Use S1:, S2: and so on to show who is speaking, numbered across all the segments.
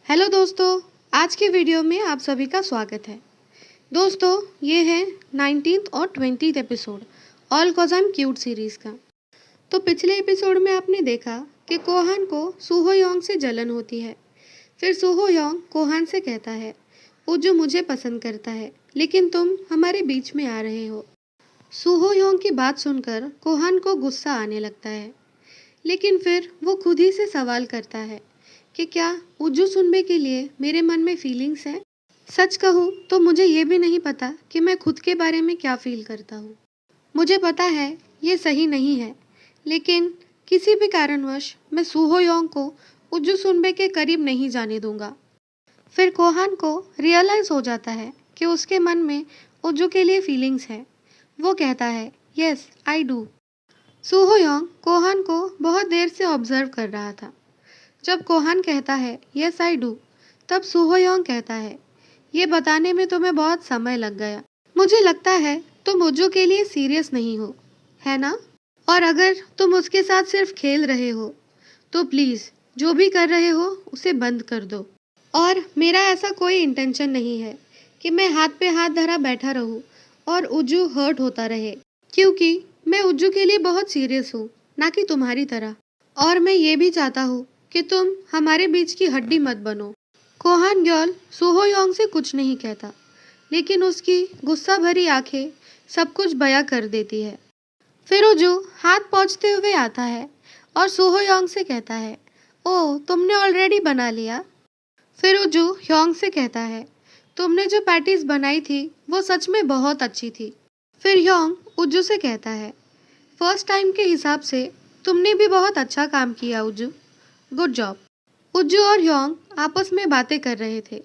S1: Hello दोस्तों, आज के वीडियो में आप सभी का स्वागत है। दोस्तों, ये है 19th और 20th episode all cause I am cute series का। तो पिछले एपिसोड में आपने देखा कि कोहान को सूहो योंग से जलन होती है। फिर सूहो योंग कोहान से कहता है, वो जो मुझे पसंद करता है, लेकिन तुम हमारे बीच में आ रहे हो। सूहो योंग की बात सुनकर कोहान को गुस्सा आने लगता है, लेकिन फिर वो खुद ही से सवाल करता है कि क्या उज्जू सुनबे के लिए मेरे मन में फीलिंग्स हैं। सच कहूँ तो मुझे ये भी नहीं पता कि मैं खुद के बारे में क्या फील करता हूँ। मुझे पता है ये सही नहीं है, लेकिन किसी भी कारणवश मैं सूहो योंग को उज्जू सुनबे के करीब नहीं जाने दूंगा। फिर कोहान को रियलाइज हो जाता है कि उसके मन में उज्जू के लिए फीलिंग्स है। वो कहता है, यस आई डू। सूहो योंग कोहान को बहुत देर से ऑब्जर्व कर रहा था। जब कोहान कहता है यस आई डू, तब सूहो योंग कहता है, ये बताने में तुम्हें बहुत समय लग गया। मुझे लगता है तुम उज्जू के लिए सीरियस नहीं हो, है ना? और अगर तुम उसके साथ सिर्फ खेल रहे हो तो प्लीज जो भी कर रहे हो उसे बंद कर दो। और मेरा ऐसा कोई इंटेंशन नहीं है कि मैं हाथ पे हाथ धरा बैठा रहूं और उज्जू हर्ट होता रहे, क्योंकि मैं उज्जू के लिए बहुत सीरियस हूँ, ना कि तुम्हारी तरह। और मैं ये भी चाहता हूँ कि तुम हमारे बीच की हड्डी मत बनो। कोहान गर्ल सूहो योंग से कुछ नहीं कहता, लेकिन उसकी गुस्सा भरी आंखें सब कुछ बयां कर देती है। फिर उज्जू हाथ पहुँचते हुए आता है और सूहो योंग से कहता है, ओह तुमने ऑलरेडी बना लिया। फिर उज्जू योंग से कहता है, तुमने जो पैटीज बनाई थी वो सच में बहुत अच्छी थी। फिर योंग उज्जू से कहता है, फर्स्ट टाइम के हिसाब से तुमने भी बहुत अच्छा काम किया उज्जू, गुड जॉब। उज्जू और योंग आपस में बातें कर रहे थे,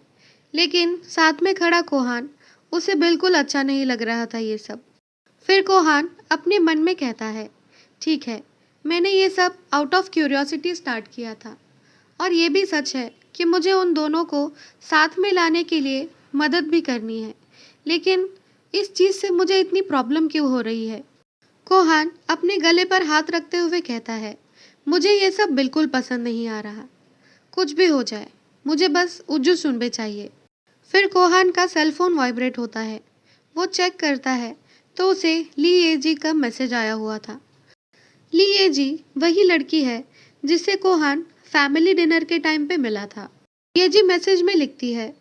S1: लेकिन साथ में खड़ा कोहान उसे बिल्कुल अच्छा नहीं लग रहा था ये सब। फिर कोहान अपने मन में कहता है, ठीक है, मैंने ये सब आउट ऑफ क्यूरियोसिटी स्टार्ट किया था, और ये भी सच है कि मुझे उन दोनों को साथ में लाने के लिए मदद भी करनी है, लेकिन इस चीज़ से मुझे इतनी प्रॉब्लम क्यों हो रही है? कोहान अपने गले पर हाथ रखते हुए कहता है, मुझे ये सब बिल्कुल पसंद नहीं आ रहा। कुछ भी हो जाए, मुझे बस उज्जू सुनबे चाहिए। फिर कोहान का सेल फोन वाइब्रेट होता है। वो चेक करता है तो उसे ली एजी का मैसेज आया हुआ था। ली एजी वही लड़की है जिससे कोहान फैमिली डिनर के टाइम पे मिला था। ये जी मैसेज में लिखती है,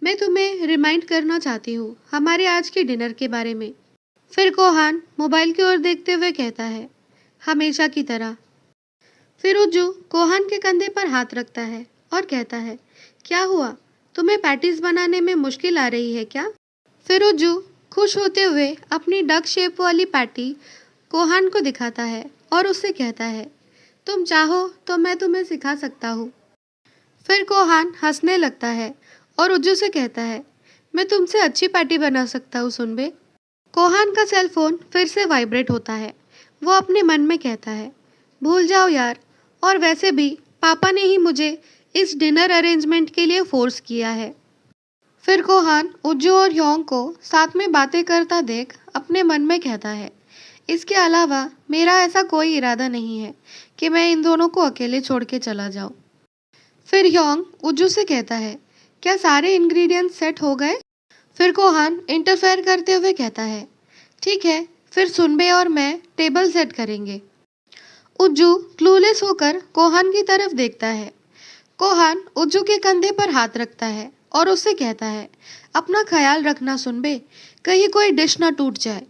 S1: मैं तुम्हें रिमाइंड करना चाहती हूँ हमारे आज के डिनर के बारे में। फिर कोहान मोबाइल की ओर देखते हुए कहता है, हमेशा की तरह। फिर उज्जू कोहान के कंधे पर हाथ रखता है और कहता है, क्या हुआ, तुम्हें पैटीज बनाने में मुश्किल आ रही है क्या? फिर उज्जू खुश होते हुए अपनी डक शेप वाली पैटी कोहान को दिखाता है और उससे कहता है, तुम चाहो तो मैं तुम्हें सिखा सकता हूँ। फिर कोहान हंसने लगता है और उज्जू से कहता है, मैं तुमसे अच्छी पैटी बना सकता हूँ सुनबे। कोहान का सेल फोन फिर से वाइब्रेट होता है। वो अपने मन में कहता है, भूल जाओ यार, और वैसे भी पापा ने ही मुझे इस डिनर अरेंजमेंट के लिए फोर्स किया है। फिर कोहान उज्जू और योंग को साथ में बातें करता देख अपने मन में कहता है, इसके अलावा मेरा ऐसा कोई इरादा नहीं है कि मैं इन दोनों को अकेले छोड़ के चला जाऊं। फिर योंग उज्जू से कहता है, क्या सारे इंग्रेडिएंट्स सेट हो गए? फिर कोहान इंटरफेयर करते हुए कहता है, ठीक है, फिर सुनबे और मैं टेबल सेट करेंगे। उज्जू क्लूलेस होकर कोहान की तरफ देखता है। कोहान उज्जू के कंधे पर हाथ रखता है और उससे कहता है, अपना ख्याल रखना सुनबे, कहीं कोई डिश ना टूट जाए।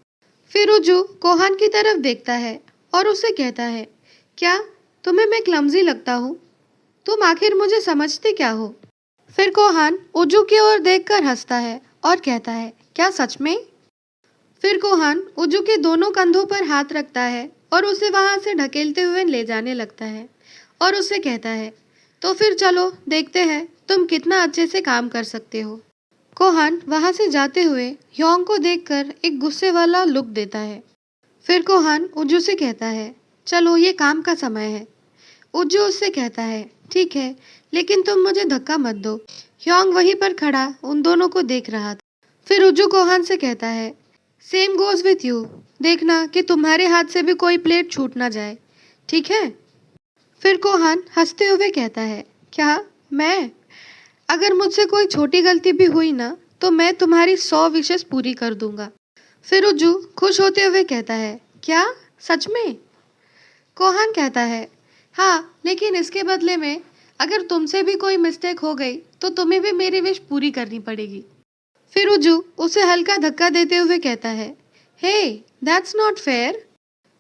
S1: फिर उज्जू कोहान की तरफ देखता है और उससे कहता है, क्या तुम्हें मैं क्लमजी लगता हूँ? तुम आखिर मुझे समझते क्या हो? फिर कोहान उज्जू की ओर देखकर हंसता है और कहता है, क्या सच में? फिर कोहान उज्जू के दोनों कंधों पर हाथ रखता है और उसे वहां से ढकेलते हुए ले जाने लगता है और उससे कहता है, तो फिर चलो देखते हैं तुम कितना अच्छे से काम कर सकते हो। कोहान वहां से जाते हुए योंग को देखकर एक गुस्से वाला लुक देता है। फिर कोहान उज्जू से कहता है, चलो ये काम का समय है। उज्जू उससे कहता है, ठीक है, लेकिन तुम मुझे धक्का मत दो। योंग वहीं पर खड़ा उन दोनों को देख रहा था। फिर उज्जू कोहान से कहता है, सेम गोज विथ यू, देखना कि तुम्हारे हाथ से भी कोई प्लेट छूट ना जाए, ठीक है? फिर कोहान हंसते हुए कहता है, क्या मैं? अगर मुझसे कोई छोटी गलती भी हुई ना, तो मैं तुम्हारी 100 विशेष पूरी कर दूंगा। फिर उज्जू खुश होते हुए कहता है, क्या सच में? कोहान कहता है, हाँ, लेकिन इसके बदले में अगर तुमसे भी कोई मिस्टेक हो गई तो तुम्हें भी मेरी विश पूरी करनी पड़ेगी। फिर उज्जू उसे हल्का धक्का देते हुए कहता है, हे, दैट्स नॉट फेयर।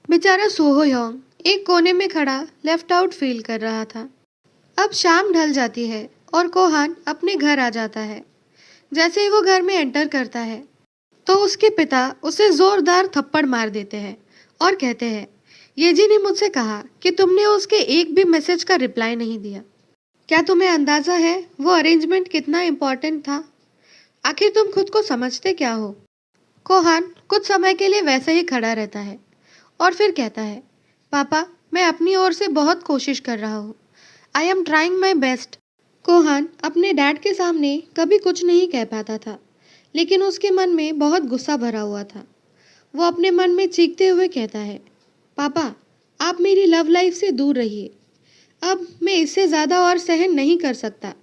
S1: बेचारा सोहो योंग एक कोने में खड़ा लेफ्ट आउट फील कर रहा था। अब शाम ढल जाती है और कोहान अपने घर आ जाता है। जैसे ही वो घर में एंटर करता है तो उसके पिता उसे जोरदार थप्पड़ मार देते हैं और कहते हैं, ये जी ने मुझसे कहा कि तुमने उसके एक भी मैसेज का रिप्लाई नहीं दिया। क्या तुम्हें अंदाजा है वो अरेंजमेंट कितना इम्पोर्टेंट था? आखिर तुम खुद को समझते क्या हो? कोहान कुछ समय के लिए वैसे ही खड़ा रहता है और फिर कहता है, पापा, मैं अपनी ओर से बहुत कोशिश कर रहा हूँ। I am trying my best. Kohan अपने डैड के सामने कभी कुछ नहीं कह पाता था, लेकिन उसके मन में बहुत गुस्सा भरा हुआ था। वो अपने मन में चीखते हुए कहता है, पापा, आप मेरी लव लाइफ से दूर रहिए। अब मैं इससे ज़्यादा और सहन नहीं कर सकता।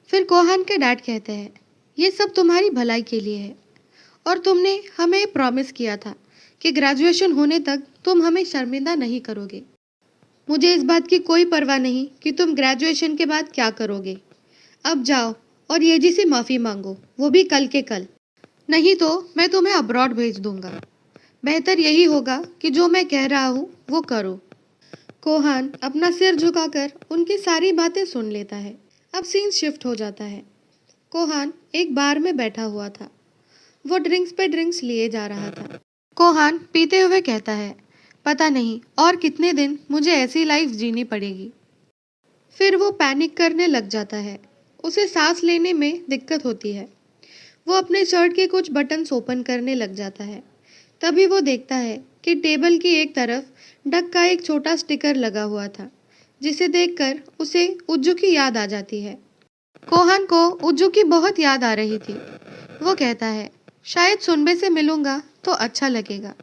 S1: फिर कोहान के डैड कहते हैं, ये सब तुम्हारी भलाई के लिए है और तुमने हमें प्रॉमिस किया था कि ग्रेजुएशन होने तक तुम हमें शर्मिंदा नहीं करोगे। मुझे इस बात की कोई परवाह नहीं कि तुम ग्रेजुएशन के बाद क्या करोगे। अब जाओ और येजी से माफ़ी मांगो, वो भी कल के कल। नहीं तो मैं तुम्हें अब्रॉड भेज दूंगा। बेहतर यही होगा कि जो मैं कह रहा हूँ वो करो। कोहान अपना सिर झुकाकर उनकी सारी बातें सुन लेता है। अब सीन शिफ्ट हो जाता है। कोहान एक बार में बैठा हुआ था। वो ड्रिंक्स पे ड्रिंक्स लिए जा रहा था। कोहान पीते हुए कहता है, पता नहीं और कितने दिन मुझे ऐसी लाइफ जीनी पड़ेगी। फिर वो पैनिक करने लग जाता है। उसे सांस लेने में दिक्कत होती है। वो अपने शर्ट के कुछ बटन्स ओपन करने लग जाता है। तभी वो देखता है कि टेबल की एक तरफ डक का एक छोटा स्टिकर लगा हुआ था, जिसे देखकर उसे उज्जू की याद आ जाती है। कोहान को उज्जू की बहुत याद आ रही थी। वो कहता है, शायद सुनबे से मिलूंगा तो अच्छा लगेगा,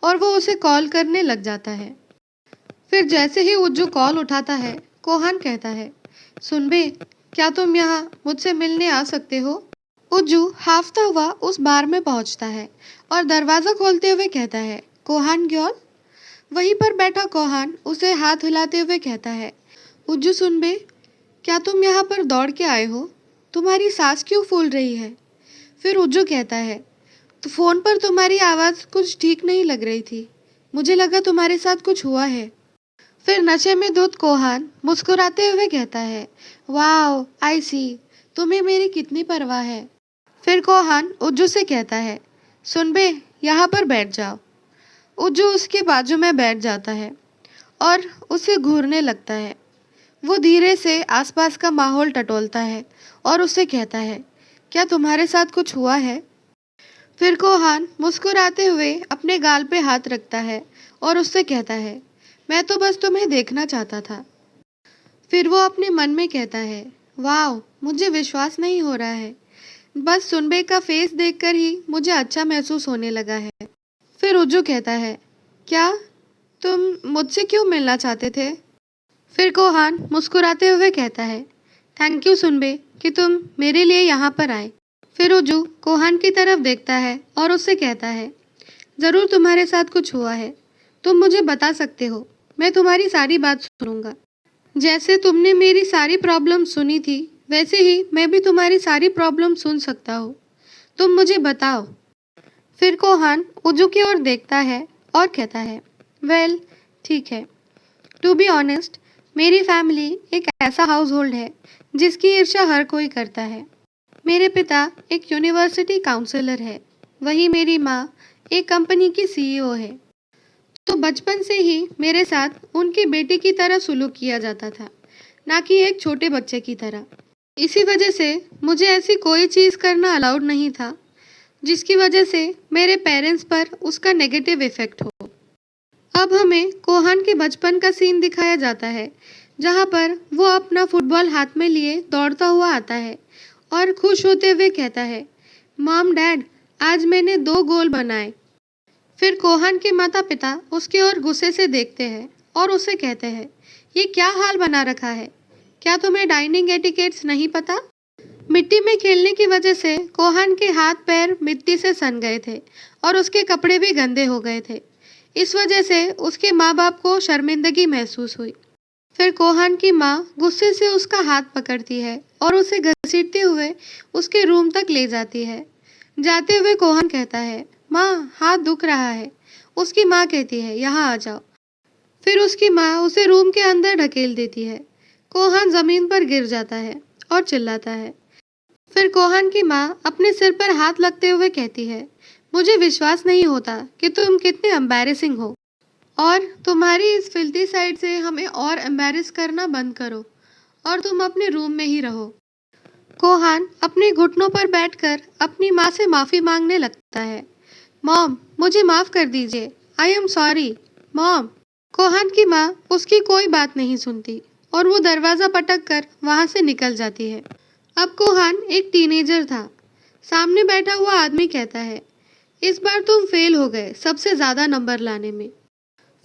S1: और वो उसे कॉल करने लग जाता है। फिर जैसे ही उज्जू कॉल उठाता है, कोहान कहता है, सुनबे, क्या तुम यहाँ मुझसे मिलने आ सकते हो? उज्जू हाफता हुआ उस बार में पहुँचता है और दरवाज़ा खोलते हुए कहता है, कोहान ग्योल। वहीं पर बैठा कोहान उसे हाथ हिलाते हुए कहता है, उज्जू सुनबे, क्या तुम यहाँ पर दौड़ के आए हो? तुम्हारी सांस क्यों फूल रही है? फिर उज्जू कहता है, तो फ़ोन पर तुम्हारी आवाज़ कुछ ठीक नहीं लग रही थी। मुझे लगा तुम्हारे साथ कुछ हुआ है। फिर नशे में धुत कोहान मुस्कुराते हुए कहता है, वाओ, आई सी, तुम्हें मेरी कितनी परवाह है। फिर कोहान उज्जू से कहता है, सुन बे, यहाँ पर बैठ जाओ। उज्जू उसके बाजू में बैठ जाता है और उसे घूरने लगता है। वो धीरे से आसपास का माहौल टटोलता है और उससे कहता है, क्या तुम्हारे साथ कुछ हुआ है? फिर कोहान मुस्कुराते हुए अपने गाल पे हाथ रखता है और उससे कहता है, मैं तो बस तुम्हें देखना चाहता था। फिर वो अपने मन में कहता है, वाह, मुझे विश्वास नहीं हो रहा है। बस सुनबे का फेस देखकर ही मुझे अच्छा महसूस होने लगा है। फिर उज्जू कहता है, क्या तुम मुझसे क्यों मिलना चाहते थे? फिर कोहान मुस्कुराते हुए कहता है, थैंक यू सुनबे कि तुम मेरे लिए यहाँ पर आए। फिर उज्जू कोहान की तरफ देखता है और उससे कहता है, ज़रूर तुम्हारे साथ कुछ हुआ है। तुम मुझे बता सकते हो, मैं तुम्हारी सारी बात सुनूंगा। जैसे तुमने मेरी सारी प्रॉब्लम सुनी थी, वैसे ही मैं भी तुम्हारी सारी प्रॉब्लम सुन सकता हूँ। तुम मुझे बताओ। फिर कोहान उज्जू की ओर देखता है और कहता है, वेल, ठीक है। टू बी ऑनेस्ट, मेरी फैमिली एक ऐसा हाउस होल्ड है जिसकी ईर्ष्या हर कोई करता है। मेरे पिता एक यूनिवर्सिटी काउंसलर है, वहीं मेरी माँ एक कंपनी की सीईओ है। तो बचपन से ही मेरे साथ उनकी बेटी की तरह सुलूक किया जाता था, ना कि एक छोटे बच्चे की तरह। इसी वजह से मुझे ऐसी कोई चीज़ करना अलाउड नहीं था जिसकी वजह से मेरे पेरेंट्स पर उसका नेगेटिव इफ़ेक्ट हो। अब हमें कोहान के बचपन का सीन दिखाया जाता है, जहाँ पर वो अपना फुटबॉल हाथ में लिए दौड़ता हुआ आता है और खुश होते हुए कहता है, मॉम डैड, आज मैंने 2 गोल बनाए। फिर कोहान के माता पिता उसकी ओर गुस्से से देखते हैं और उसे कहते हैं, ये क्या हाल बना रखा है? क्या तुम्हें डाइनिंग एटिकेट्स नहीं पता? मिट्टी में खेलने की वजह से कोहान के हाथ पैर मिट्टी से सन गए थे और उसके कपड़े भी गंदे हो गए थे। इस वजह से उसके माँ बाप को शर्मिंदगी महसूस हुई। फिर कोहान की माँ गुस्से से उसका हाथ पकड़ती है और उसे घसीटते हुए उसके रूम तक ले जाती है। जाते हुए कोहान कहता है, माँ हाथ दुख रहा है। उसकी माँ कहती है, यहाँ आ जाओ। फिर उसकी माँ उसे रूम के अंदर ढकेल देती है। कोहान जमीन पर गिर जाता है और चिल्लाता है। फिर कोहान की माँ अपने सिर पर हाथ लगते हुए कहती है, मुझे विश्वास नहीं होता कि तुम कितने एम्बैरेसिंग हो और तुम्हारी इस फिल्थी साइड से हमें और एम्बैरेस करना बंद करो और तुम अपने रूम में ही रहो। कोहान अपने घुटनों पर बैठकर अपनी माँ से माफ़ी मांगने लगता है। मॉम, मुझे माफ़ कर दीजिए। I am sorry mom. Kohan की माँ उसकी कोई बात नहीं सुनती और वो दरवाज़ा पटक कर वहाँ से निकल जाती है। अब कोहान एक टीनेजर था। सामने बैठा हुआ आदमी कहता है, इस बार तुम फेल हो गए सबसे ज़्यादा नंबर लाने में।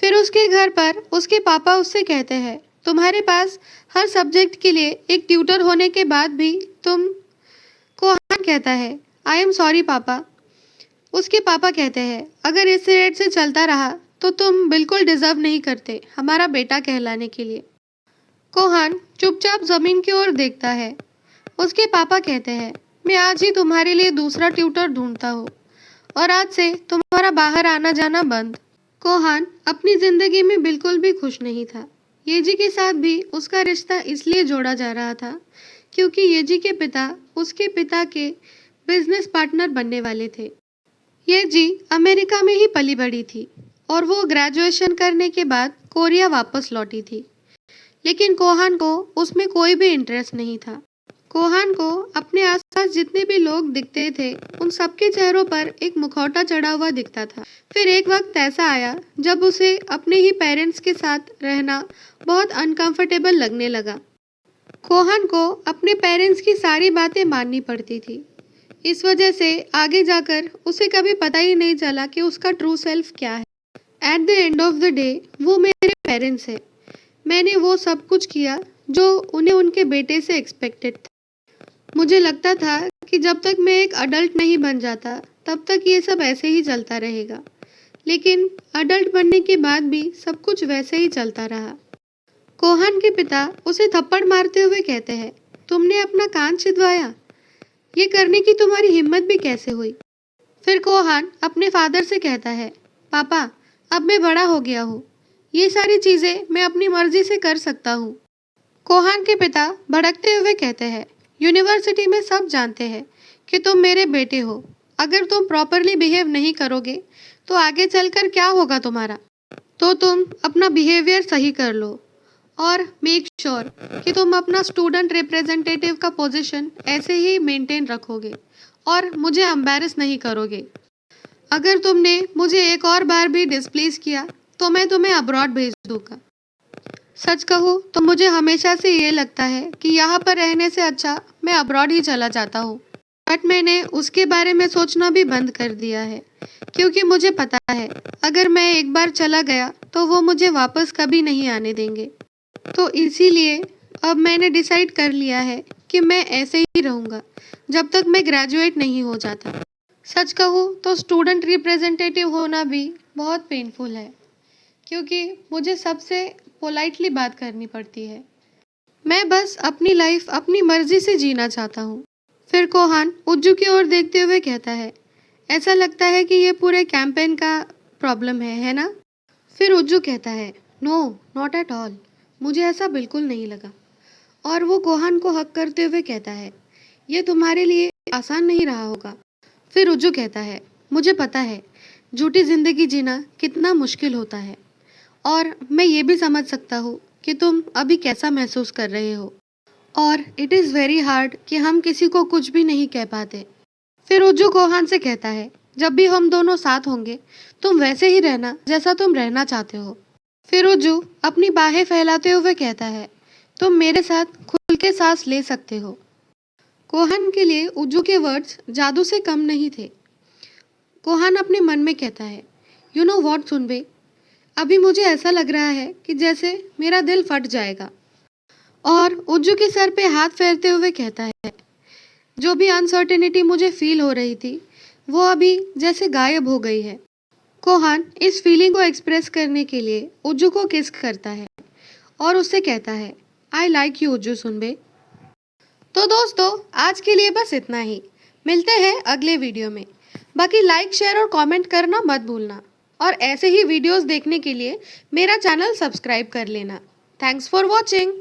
S1: फिर उसके घर पर उसके पापा उससे कहते हैं, तुम्हारे पास हर सब्जेक्ट के लिए एक ट्यूटर होने के बाद भी तुम। कोहान कहता है, आई एम सॉरी पापा। उसके पापा कहते हैं, अगर इस रेट से चलता रहा तो तुम बिल्कुल डिजर्व नहीं करते हमारा बेटा कहलाने के लिए। कोहान चुपचाप जमीन की ओर देखता है। उसके पापा कहते हैं, मैं आज ही तुम्हारे लिए दूसरा ट्यूटर ढूंढता हूँ और आज से तुम्हारा बाहर आना जाना बंद। कोहान अपनी जिंदगी में बिल्कुल भी खुश नहीं था। येजी के साथ भी उसका रिश्ता इसलिए जोड़ा जा रहा था क्योंकि येजी के पिता उसके पिता के बिजनेस पार्टनर बनने वाले थे। येजी अमेरिका में ही पली बड़ी थी और वो ग्रेजुएशन करने के बाद कोरिया वापस लौटी थी, लेकिन कोहान को उसमें कोई भी इंटरेस्ट नहीं था। कोहान को अपने आसपास जितने भी लोग दिखते थे उन सबके चेहरों पर एक मुखौटा चढ़ा हुआ दिखता था। फिर एक वक्त ऐसा आया जब उसे अपने ही पेरेंट्स के साथ रहना बहुत अनकंफर्टेबल लगने लगा। कोहान को अपने पेरेंट्स की सारी बातें माननी पड़ती थी। इस वजह से आगे जाकर उसे कभी पता ही नहीं चला कि उसका ट्रू सेल्फ क्या है। At the end of the day वो मेरे पेरेंट्स हैं। मैंने वो सब कुछ किया जो उन्हें उनके बेटे से एक्सपेक्टेड था। मुझे लगता था कि जब तक मैं एक अडल्ट नहीं बन जाता तब तक ये सब ऐसे ही चलता रहेगा, लेकिन अडल्ट बनने के बाद भी सब कुछ वैसे ही चलता रहा। कोहान के पिता उसे थप्पड़ मारते हुए कहते हैं, तुमने अपना कान छिदवाया, ये करने की तुम्हारी हिम्मत भी कैसे हुई। फिर कोहान अपने फादर से कहता है, पापा अब मैं बड़ा हो गया हूँ, ये सारी चीज़ें मैं अपनी मर्जी से कर सकता हूँ। कोहान के पिता भड़कते हुए कहते हैं, यूनिवर्सिटी में सब जानते हैं कि तुम मेरे बेटे हो। अगर तुम प्रॉपरली बिहेव नहीं करोगे तो आगे चलकर क्या होगा तुम्हारा। तो तुम अपना बिहेवियर सही कर लो और मेक श्योर कि तुम अपना स्टूडेंट रिप्रेजेंटेटिव का पोजीशन ऐसे ही मेंटेन रखोगे और मुझे एम्बैरेस नहीं करोगे। अगर तुमने मुझे एक और बार भी डिस्प्लेस किया तो मैं तुम्हें अब्रॉड भेज दूंगा। सच कहूँ तो मुझे हमेशा से ये लगता है कि यहाँ पर रहने से अच्छा मैं अब्रॉड ही चला जाता हूँ, बट मैंने उसके बारे में सोचना भी बंद कर दिया है क्योंकि मुझे पता है अगर मैं एक बार चला गया तो वो मुझे वापस कभी नहीं आने देंगे। तो इसीलिए अब मैंने डिसाइड कर लिया है कि मैं ऐसे ही रहूँगा जब तक मैं ग्रेजुएट नहीं हो जाता। सच कहूँ तो स्टूडेंट रिप्रेजेंटेटिव होना भी बहुत पेनफुल है क्योंकि मुझे सबसे पोलाइटली बात करनी पड़ती है। मैं बस अपनी लाइफ अपनी मर्जी से जीना चाहता हूँ। फिर कोहान उज्जू की ओर देखते हुए कहता है, ऐसा लगता है कि ये पूरे कैंपेन का प्रॉब्लम है ना। फिर उज्जू कहता है, नो नॉट एट ऑल, मुझे ऐसा बिल्कुल नहीं लगा। और वो कोहान को हक करते हुए कहता है, ये तुम्हारे लिए आसान नहीं रहा होगा। फिर उज्जू कहता है, मुझे पता है झूठी ज़िंदगी जीना कितना मुश्किल होता है और मैं ये भी समझ सकता हूँ कि तुम अभी कैसा महसूस कर रहे हो और इट इज़ वेरी हार्ड कि हम किसी को कुछ भी नहीं कह पाते। फिर उज्जू कोहान से कहता है, जब भी हम दोनों साथ होंगे तुम वैसे ही रहना जैसा तुम रहना चाहते हो। फिर उज्जू अपनी बाहें फैलाते हुए कहता है, तुम मेरे साथ खुल के सांस ले सकते हो। कोहान के लिए उज्जू के वर्ड्स जादू से कम नहीं थे। कोहान अपने मन में कहता है, यू नो वॉट सुनबे, अभी मुझे ऐसा लग रहा है कि जैसे मेरा दिल फट जाएगा। और उज्जू के सर पे हाथ फेरते हुए कहता है, जो भी अनसर्टेनिटी मुझे फील हो रही थी वो अभी जैसे गायब हो गई है। कोहान इस फीलिंग को एक्सप्रेस करने के लिए उज्जू को किस करता है और उससे कहता है, आई लाइक यू उज्जू सुनबे। तो दोस्तों, आज के लिए बस इतना ही। मिलते हैं अगले वीडियो में। बाकी लाइक शेयर और कमेंट करना मत भूलना और ऐसे ही वीडियोस देखने के लिए मेरा चैनल सब्सक्राइब कर लेना। Thanks for watching.